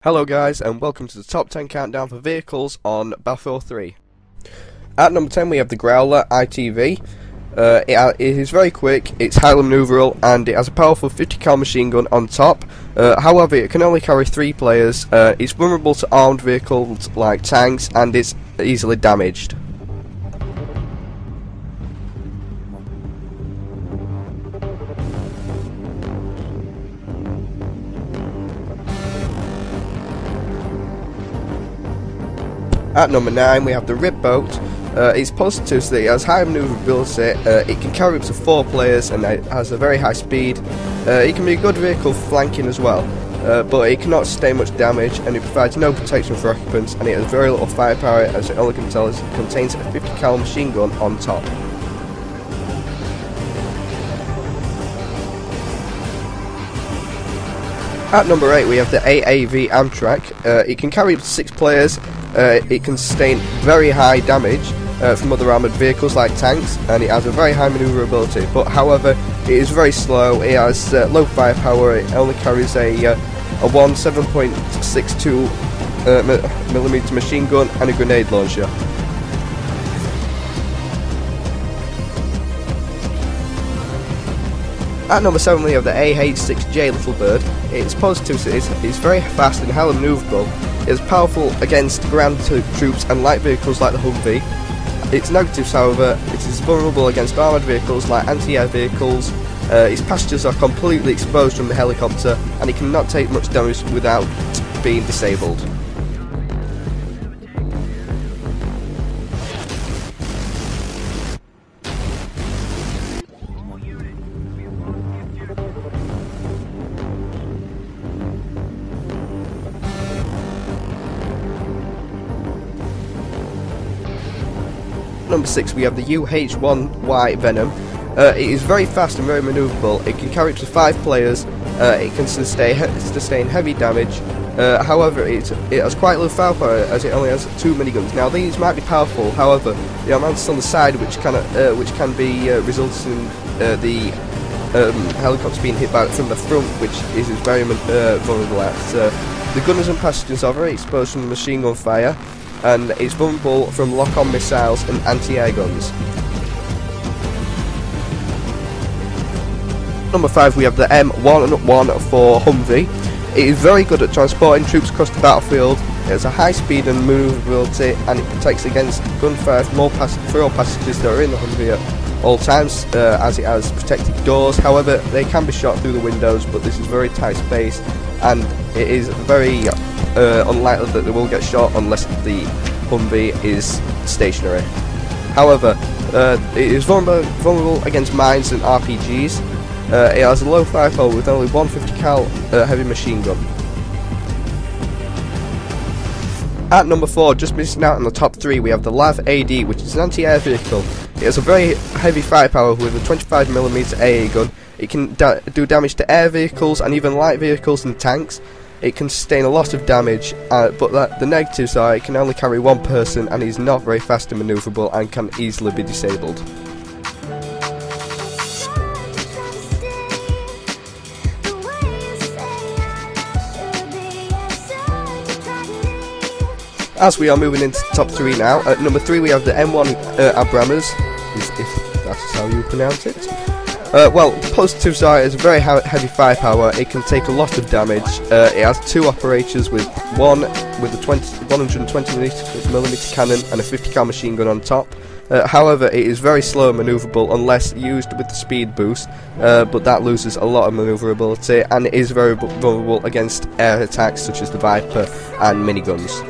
Hello guys, and welcome to the top 10 countdown for vehicles on Battlefield 3. At number 10 we have the Growler ITV. It is very quick, it's highly maneuverable, and it has a powerful 50 cal machine gun on top. However, it can only carry 3 players, it's vulnerable to armed vehicles like tanks, and it's easily damaged. At number 9 we have the Rib Boat. It's positive so that it has high manoeuvrability, it can carry up to 4 players, and it has a very high speed. It can be a good vehicle for flanking as well, but it cannot sustain much damage, and it provides no protection for occupants, and it has very little firepower, as it only contains a 50 cal machine gun on top. At number 8 we have the AAV Amtrak. It can carry up to 6 players. It can sustain very high damage from other armoured vehicles like tanks, and it has a very high manoeuvrability, but however it is very slow. It has low firepower, it only carries a 7.62 millimeter machine gun and a grenade launcher. At number 7 we have the AH-6J Little Bird. It's positive, so it's very fast and highly manoeuvrable. It's powerful against ground troops and light vehicles like the Humvee. Its negatives, however, it is vulnerable against armoured vehicles like anti-air vehicles. Its passengers are completely exposed from the helicopter, and it cannot take much damage without being disabled. Number 6 we have the UH-1Y Venom. It is very fast and very manoeuvrable. It can carry up to 5 players. It can sustain heavy damage. However, it has quite low firepower, as it only has 2 miniguns. Now these might be powerful, however they are mounted on the side, which can be resulting in the helicopter being hit from the front, which is very vulnerable at. The gunners and passengers are very exposed from the machine gun fire, and it's vulnerable from lock-on missiles and anti-air guns. Number 5 we have the M114 Humvee. It is very good at transporting troops across the battlefield. It has a high speed and manoeuvrability, and it protects against gunfire for all passengers that are in the Humvee at all times, as it has protected doors. However, they can be shot through the windows, but this is very tight space, and it is very unlikely that they will get shot unless the Humvee is stationary. However, it is vulnerable against mines and RPGs. It has a low firepower with only 150 cal heavy machine gun. At number 4, just missing out on the top 3, we have the LAV AD, which is an anti-air vehicle. It has a very heavy firepower with a 25mm AA gun. It can do damage to air vehicles and even light vehicles and tanks. It can sustain a lot of damage, but the negatives are it can only carry 1 person, and is not very fast and manoeuvrable, and can easily be disabled. As we are moving into the top 3 now, at number 3 we have the M1 Abramas, if that's how you pronounce it. Well, the positives are it has a very heavy firepower, it can take a lot of damage, it has 2 operators, with one with a 120mm cannon and a 50 cal machine gun on top. However, it is very slow and manoeuvrable unless used with the speed boost, but that loses a lot of manoeuvrability, and it is very vulnerable against air attacks such as the Viper and miniguns.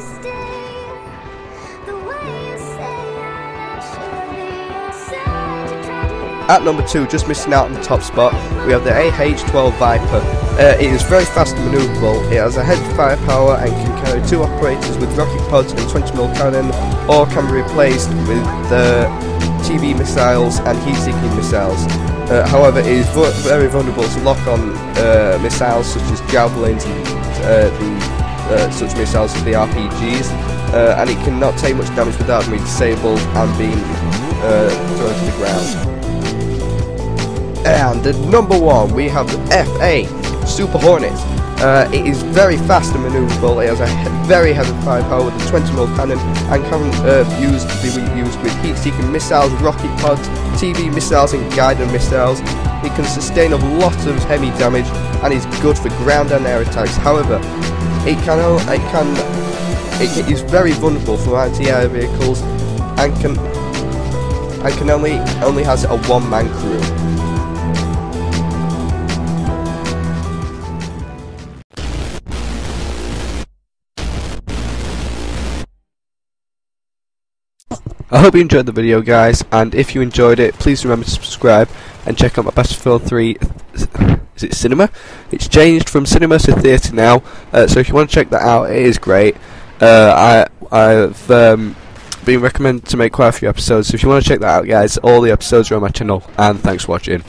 At number 2, just missing out on the top spot, we have the AH-12 Viper. It is very fast and manoeuvrable, it has a heavy firepower and can carry 2 operators with rocket pods and 20mm cannon, or can be replaced with TV missiles and heat-seeking missiles. However, it is very vulnerable to lock-on missiles such as javelins and such missiles as the RPGs, and it cannot take much damage without being disabled and being thrown to the ground. And at number 1 we have the FA Super Hornet. It is very fast and manoeuvrable. It has a very heavy firepower with a 20mm cannon and can be used with heat-seeking missiles, rocket pods, TV missiles and guided missiles. It can sustain a lot of heavy damage and is good for ground and air attacks. However, it is very vulnerable from anti-air vehicles and only has a one-man crew. I hope you enjoyed the video, guys, and if you enjoyed it, please remember to subscribe and check out my Battlefield 3 is it cinema? It's changed from cinema to theatre now, so if you want to check that out, it is great. I've been recommended to make quite a few episodes, so if you want to check that out, guys, all the episodes are on my channel, and thanks for watching.